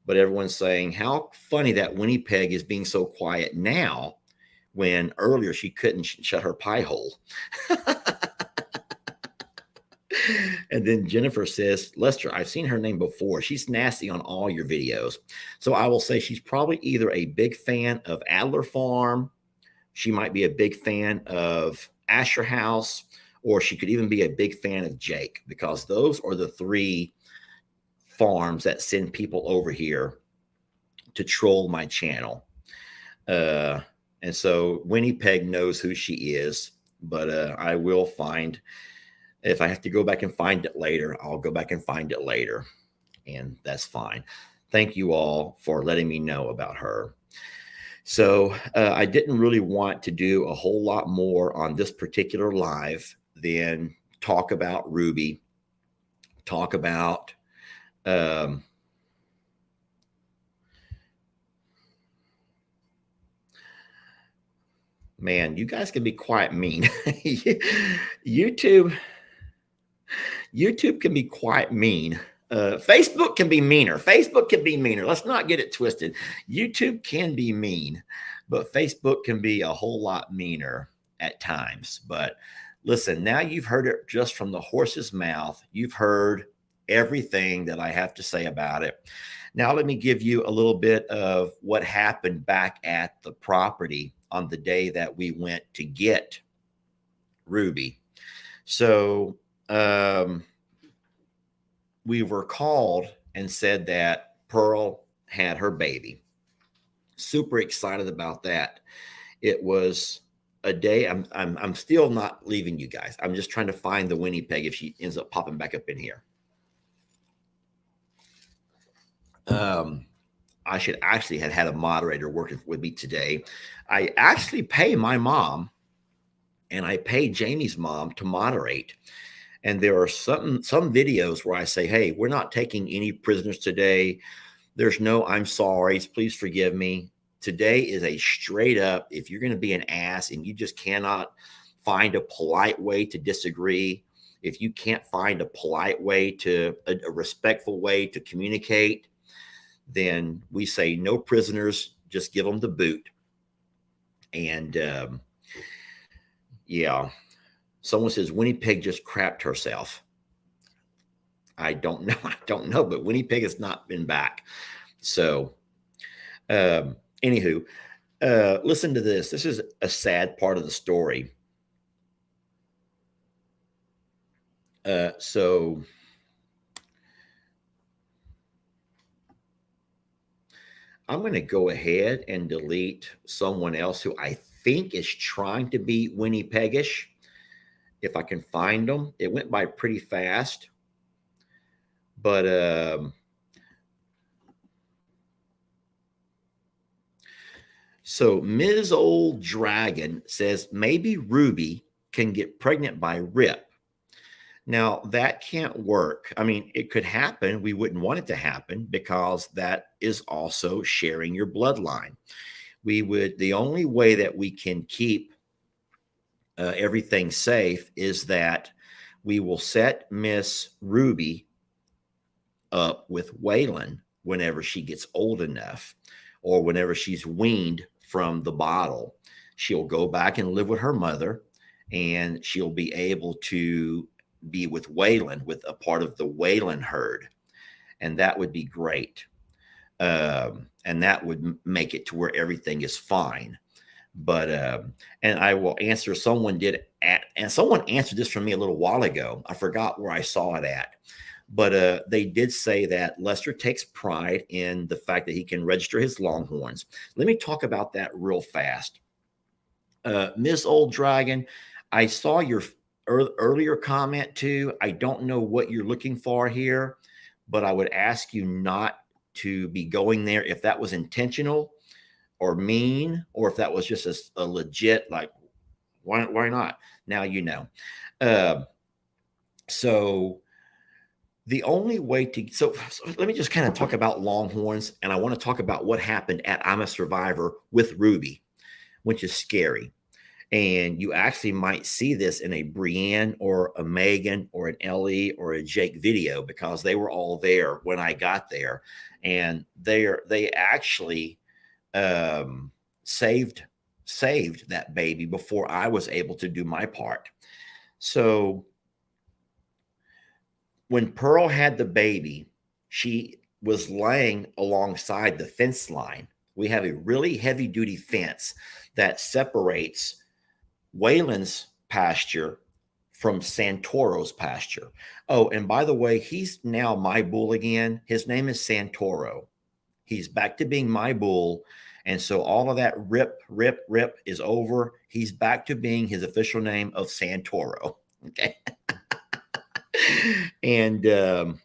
but everyone's saying how funny that Winnipeg is being so quiet now when earlier she couldn't shut her pie hole. And then Jennifer says, Lester, I've seen her name before. She's nasty on all your videos. So I will say she's probably either a big fan of Adler Farm. She might be a big fan of Asher House, or she could even be a big fan of Jake, because those are the three farms that send people over here to troll my channel. And so Winnipeg knows who she is, but I will find, if I have to go back and find it later, I'll go back and find it later, and that's fine. Thank you all for letting me know about her. So I didn't really want to do a whole lot more on this particular live than talk about Ruby, talk about man, you guys can be quite mean. YouTube can be quite mean. Facebook can be meaner. Facebook can be meaner. Let's not get it twisted. YouTube can be mean, but Facebook can be a whole lot meaner at times. But listen, now you've heard it just from the horse's mouth. You've heard everything that I have to say about it. Now, let me give you a little bit of what happened back at the property on the day that we went to get Ruby. So we were called and said that Pearl had her baby. Super excited about that. It was a day. I'm still not leaving you guys. I'm just trying to find the Winnipeg if she ends up popping back up in here. I should actually have had a moderator working with me today. I actually pay my mom and I pay Jamie's mom to moderate. And there are some videos where I say, hey, we're not taking any prisoners today. There's no, I'm sorry, please forgive me. Today is a straight up, if you're going to be an ass and you just cannot find a polite way to disagree, if you can't find a polite way to, a respectful way to communicate, then we say no prisoners, just give them the boot. And yeah, someone says Winnipeg just crapped herself. I don't know, but Winnipeg has not been back. So anywho, listen to this. This is a sad part of the story. So I'm going to go ahead and delete someone else who I think is trying to be Winnipegish. If I can find them. It went by pretty fast. But so Ms. Old Dragon says maybe Ruby can get pregnant by Rip. Now, that can't work. I mean, it could happen. We wouldn't want it to happen because that is also sharing your bloodline. The only way that we can keep everything safe is that we will set Miss Ruby up with Waylon whenever she gets old enough or whenever she's weaned from the bottle. She'll go back and live with her mother, and she'll be able to be with Waylon, with a part of the Waylon herd. And that would be great. And that would make it to where everything is fine. But and I will answer. And someone answered this for me a little while ago. I forgot where I saw it at, but they did say that Lester takes pride in the fact that he can register his Longhorns. Let me talk about that real fast. Miss Old Dragon, I saw your earlier comment too. I don't know what you're looking for here, but I would ask you not to be going there if that was intentional or mean, or if that was just a legit, like, why not? Now you know. Uh, so the only way so let me just kind of talk about Longhorns, and I want to talk about what happened at I'm a Survivor with Ruby, which is scary. And you actually might see this in a Brienne or a Megan or an Ellie or a Jake video because they were all there when I got there, and they actually um, saved that baby before I was able to do my part. So when Pearl had the baby, she was laying alongside the fence line. We have a really heavy duty fence that separates Waylon's pasture from Santoro's pasture. Oh, and by the way, he's now my bull again. His name is Santoro. He's back to being my bull. And so all of that rip is over. He's back to being his official name of Santoro. Okay. And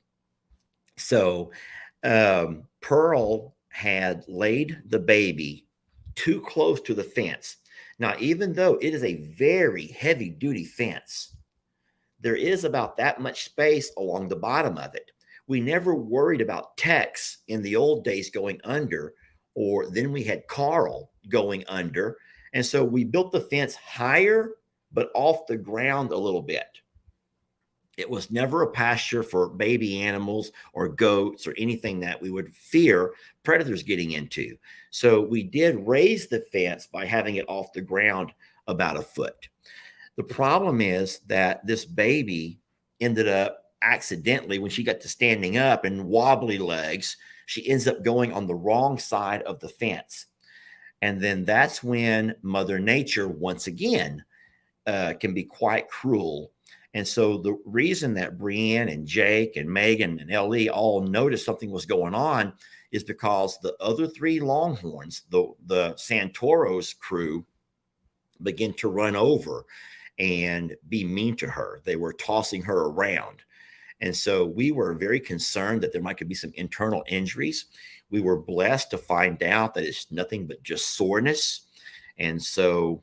so Pearl had laid the baby too close to the fence. Now, even though it is a very heavy duty fence, there is about that much space along the bottom of it. We never worried about Tex in the old days going under, or then we had Carl going under. And so we built the fence higher, but off the ground a little bit. It was never a pasture for baby animals or goats or anything that we would fear predators getting into. So we did raise the fence by having it off the ground about a foot. The problem is that this baby ended up accidentally, when she got to standing up and wobbly legs, she ends up going on the wrong side of the fence. And then that's when Mother Nature, once again, can be quite cruel. And so the reason that Brienne and Jake and Megan and Ellie all noticed something was going on is because the other three Longhorns, the Santoro's crew, began to run over and be mean to her. They were tossing her around. And so we were very concerned that there might could be some internal injuries. We were blessed to find out that it's nothing but just soreness. And so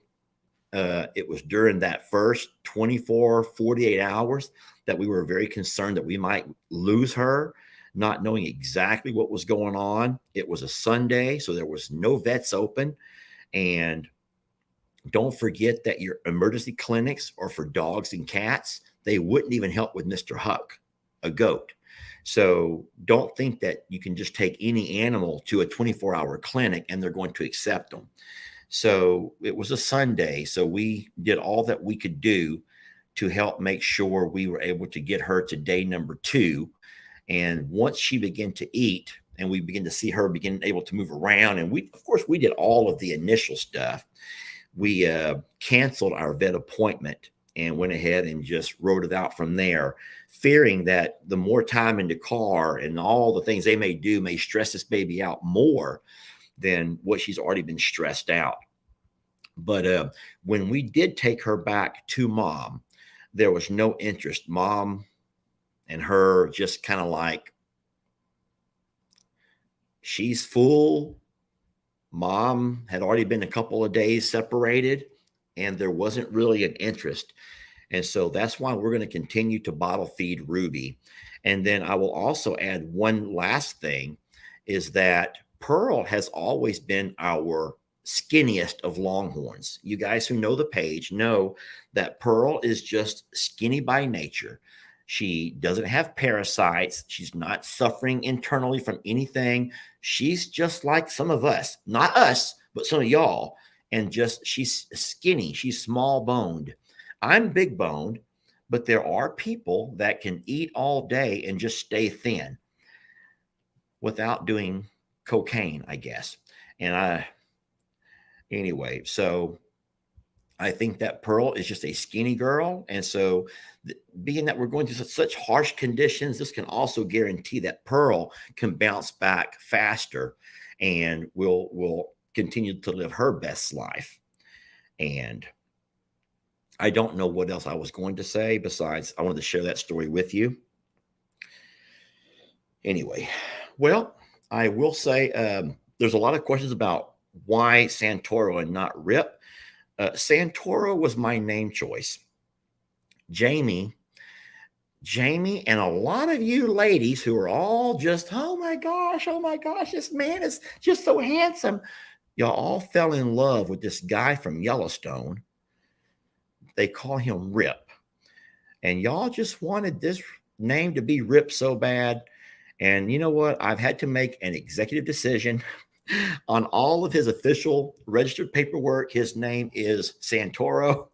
it was during that first 24, 48 hours that we were very concerned that we might lose her, not knowing exactly what was going on. It was a Sunday, so there was no vets open. And don't forget that your emergency clinics are for dogs and cats. They wouldn't even help with Mr. Huck, a goat. So don't think that you can just take any animal to a 24-hour clinic and they're going to accept them. So it was a Sunday. So we did all that we could do to help make sure we were able to get her to day number 2. And once she began to eat and we began to see her begin able to move around, and we, of course, we did all of the initial stuff. We canceled our vet appointment and went ahead and just wrote it out from there, fearing that the more time in the car and all the things they may do may stress this baby out more than what she's already been stressed out. But when we did take her back to Mom, there was no interest. Mom and her just kind of like, she's full. Mom had already been a couple of days separated, and there wasn't really an interest. And so that's why we're going to continue to bottle feed Ruby. And then I will also add one last thing is that Pearl has always been our skinniest of Longhorns. You guys who know the page know that Pearl is just skinny by nature. She doesn't have parasites. She's not suffering internally from anything. She's just like some of us, not us, but some of y'all. And just she's skinny. She's small boned. I'm big boned, but there are people that can eat all day and just stay thin without doing cocaine, I guess. And anyway, so I think that Pearl is just a skinny girl. And so, being that we're going through such harsh conditions, this can also guarantee that Pearl can bounce back faster and will continue to live her best life. And I don't know what else I was going to say besides I wanted to share that story with you. Anyway, well, I will say there's a lot of questions about why Santoro and not Rip. Santoro was my name choice. Jamie, and a lot of you ladies who are all just, oh my gosh, this man is just so handsome. Y'all all fell in love with this guy from Yellowstone. They call him Rip. And y'all just wanted this name to be Rip so bad. And you know what? I've had to make an executive decision on all of his official registered paperwork. His name is Santoro.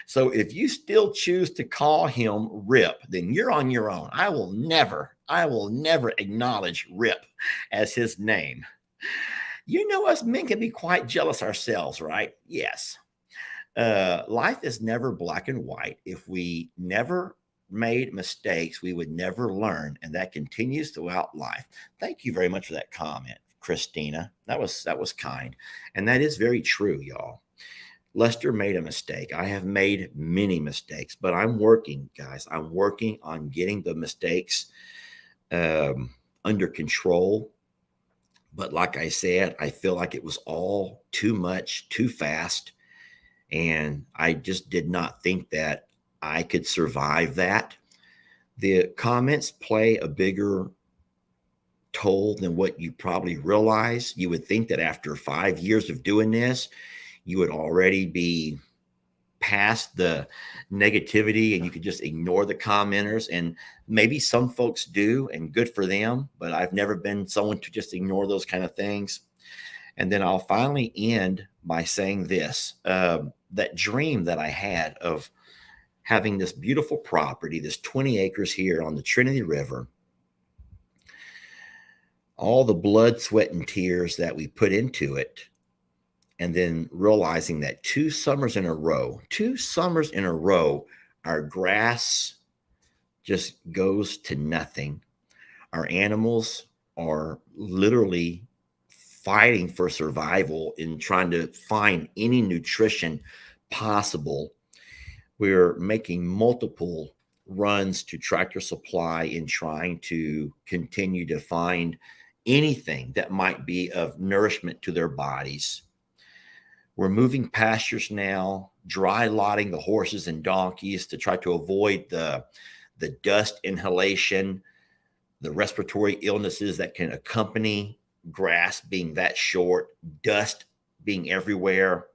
So if you still choose to call him Rip, then you're on your own. I will never acknowledge Rip as his name. You know, us men can be quite jealous ourselves, right? Yes. Life is never black and white. If we never made mistakes, we would never learn, and that continues throughout life. Thank you very much for that comment, Christina. That was kind, and that is very true, y'all. Lester made a mistake. I have made many mistakes, but I'm working, guys. I'm working on getting the mistakes under control. But like I said, I feel like it was all too much, too fast. And I just did not think that I could survive that. The comments play a bigger toll than what you probably realize. You would think that after 5 years of doing this, you would already be past the negativity and you could just ignore the commenters. And maybe some folks do, and good for them, but I've never been someone to just ignore those kind of things. And then I'll finally end by saying this, that dream that I had of having this beautiful property, this 20 acres here on the Trinity River, all the blood, sweat, and tears that we put into it, and then realizing that 2 summers in a row, our grass just goes to nothing. Our animals are literally fighting for survival in trying to find any nutrition possible. We're making multiple runs to Tractor Supply in trying to continue to find anything that might be of nourishment to their bodies. We're moving pastures now, dry lotting the horses and donkeys to try to avoid the dust inhalation, the respiratory illnesses that can accompany grass being that short, dust being everywhere.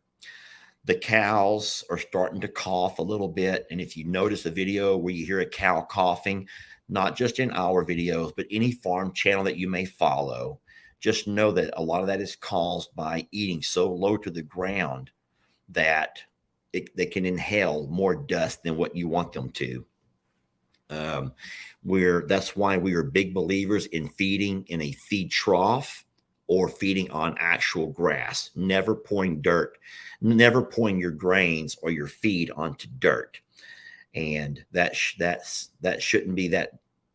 The cows are starting to cough a little bit. And if you notice a video where you hear a cow coughing, not just in our videos, but any farm channel that you may follow, just know that a lot of that is caused by eating so low to the ground that they can inhale more dust than what you want them to. That's why we are big believers in feeding in a feed trough or feeding on actual grass, never pouring your grains or your feed onto dirt. And that shouldn't be that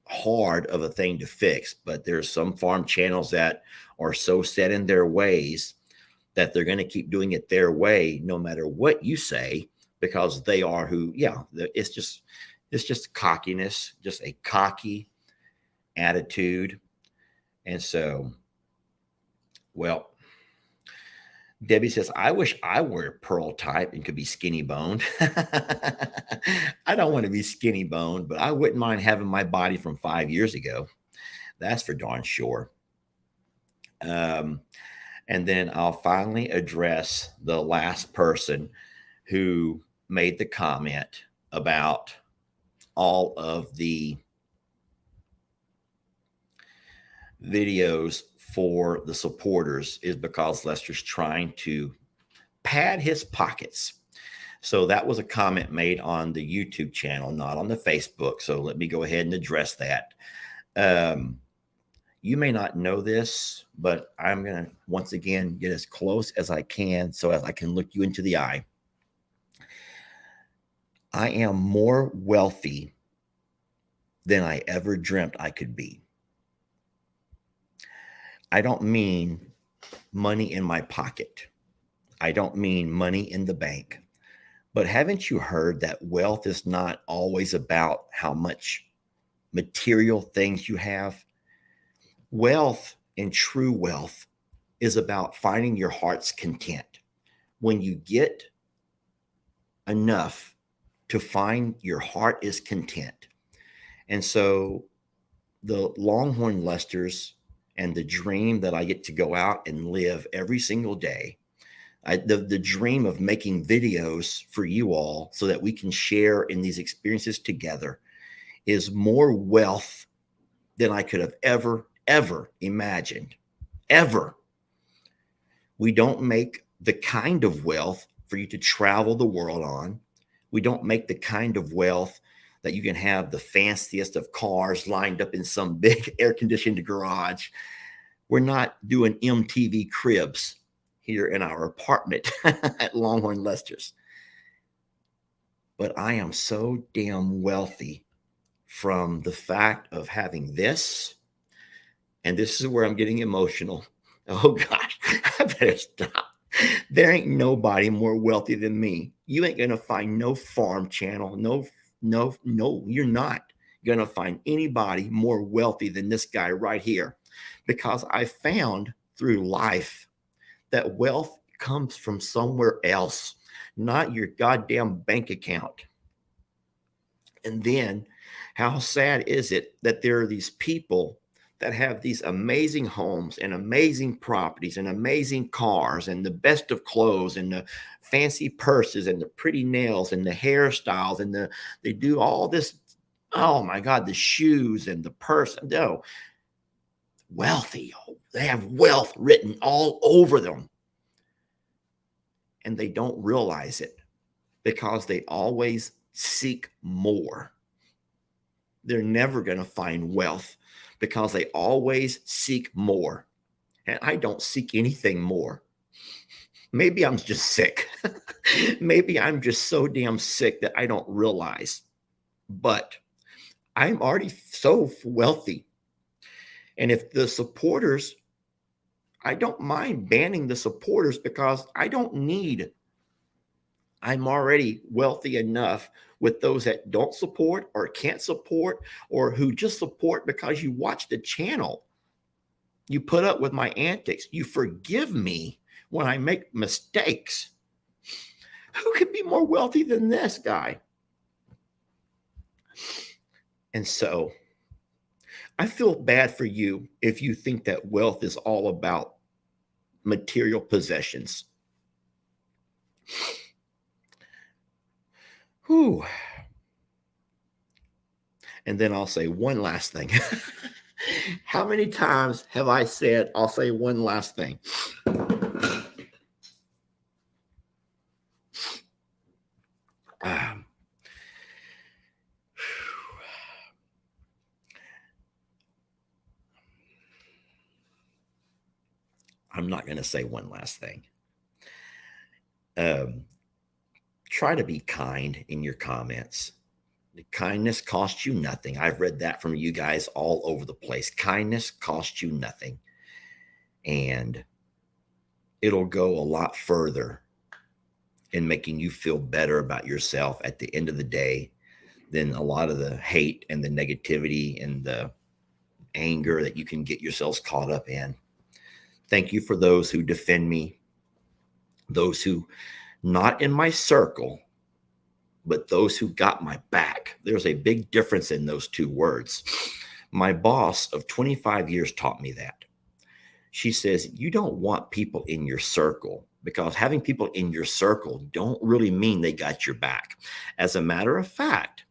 hard of a thing to fix, but there's some farm channels that are so set in their ways that they're going to keep doing it their way no matter what you say, because they are it's just cockiness, just a cocky attitude. And so, well, Debbie says, I wish I were a pearl type and could be skinny boned. I don't want to be skinny boned, but I wouldn't mind having my body from 5 years ago. That's for darn sure. Um, and then I'll finally address the last person who made the comment about all of the videos for the supporters is because Lester's trying to pad his pockets. So that was a comment made on the YouTube channel, not on the Facebook. So let me go ahead and address that. You may not know this, but I'm going to once again get as close as I can so as I can look you into the eye. I am more wealthy than I ever dreamt I could be. I don't mean money in my pocket. I don't mean money in the bank. But haven't you heard that wealth is not always about how much material things you have? Wealth and true wealth is about finding your heart's content. When you get enough to find your heart is content. And so the Longhorn Lesters and the dream that I get to go out and live every single day, the dream of making videos for you all so that we can share in these experiences together is more wealth than I could have ever imagined. Ever. We don't make the kind of wealth for you to travel the world on. We don't make the kind of wealth that you can have the fanciest of cars lined up in some big air-conditioned garage. We're not doing MTV cribs here in our apartment at Longhorn Lester's. But I am so damn wealthy from the fact of having this. And this is where I'm getting emotional. Oh gosh, I better stop. There ain't nobody more wealthy than me. You ain't gonna find no farm channel. No, you're not gonna find anybody more wealthy than this guy right here. Because I found through life that wealth comes from somewhere else, not your goddamn bank account. And then how sad is it that there are these people that have these amazing homes and amazing properties and amazing cars and the best of clothes and the fancy purses and the pretty nails and the hairstyles and they do all this. Oh my God, the shoes and the purse. No, wealthy. They have wealth written all over them. And they don't realize it because they always seek more. They're never going to find wealth because they always seek more. And I don't seek anything more. Maybe I'm just sick. Maybe I'm just so damn sick that I don't realize. But I'm already so wealthy. And if the supporters, I don't mind banning the supporters because I don't need. I'm already wealthy enough with those that don't support or can't support or who just support because you watch the channel. You put up with my antics. You forgive me when I make mistakes. Who could be more wealthy than this guy? And so I feel bad for you if you think that wealth is all about material possessions. Whew. And then I'll say one last thing. How many times have I said, I'll say one last thing? I'm not going to say one last thing. Try to be kind in your comments. The kindness costs you nothing. I've read that from you guys all over the place. Kindness costs you nothing. And it'll go a lot further in making you feel better about yourself at the end of the day than a lot of the hate and the negativity and the anger that you can get yourselves caught up in. Thank you for those who defend me. Those who not in my circle, but those who got my back. There's a big difference in those two words. My boss of 25 years taught me that. She says, you don't want people in your circle, because having people in your circle don't really mean they got your back. As a matter of fact,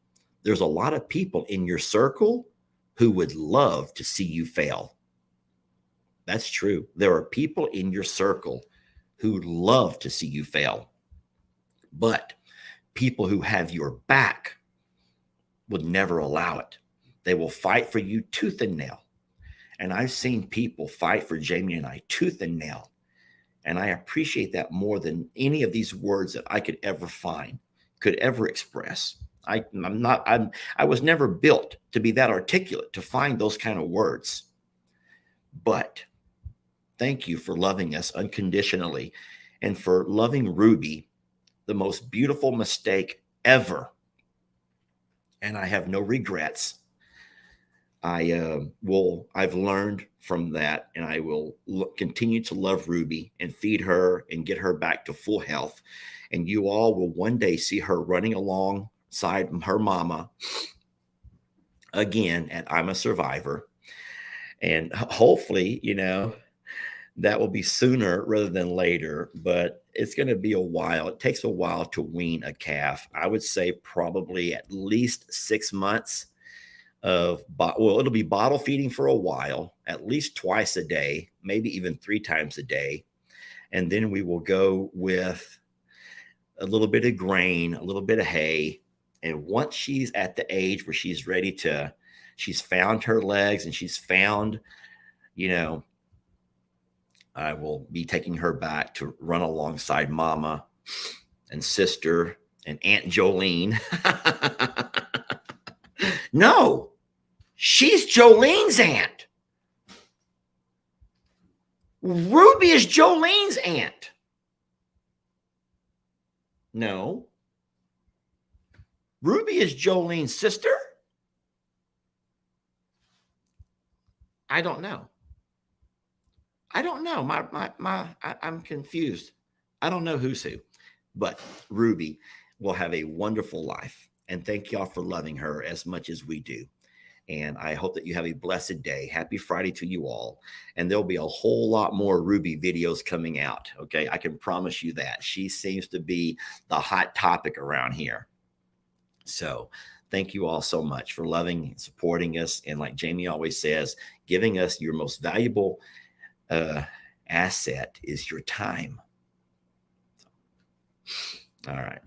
there's a lot of people in your circle who would love to see you fail. That's true. There are people in your circle who love to see you fail. But people who have your back would never allow it. They will fight for you tooth and nail. And I've seen people fight for Jamie and I tooth and nail. And I appreciate that more than any of these words that I could ever find, could ever express. I was never built to be that articulate, to find those kind of words. But thank you for loving us unconditionally and for loving Ruby, the most beautiful mistake ever. And I have no regrets. I've learned from that, and I will continue to love Ruby and feed her and get her back to full health. And you all will one day see her running alongside her mama again at I'm a Survivor. And hopefully, that will be sooner rather than later, but it's going to be a while. It takes a while to wean a calf. I would say probably at least 6 months it'll be bottle feeding for a while, at least twice a day, maybe even 3 times a day. And then we will go with a little bit of grain, a little bit of hay. And once she's at the age where she's ready she's found her legs and she's found, I will be taking her back to run alongside mama and sister and Aunt Jolene. No, she's Jolene's aunt. Ruby is Jolene's aunt. No. Ruby is Jolene's sister? I don't know. I'm confused. I don't know who's who, but Ruby will have a wonderful life. And thank y'all for loving her as much as we do. And I hope that you have a blessed day. Happy Friday to you all. And there'll be a whole lot more Ruby videos coming out. Okay. I can promise you that. She seems to be the hot topic around here. So thank you all so much for loving and supporting us. And like Jamie always says, giving us your most valuable asset is your time. All right.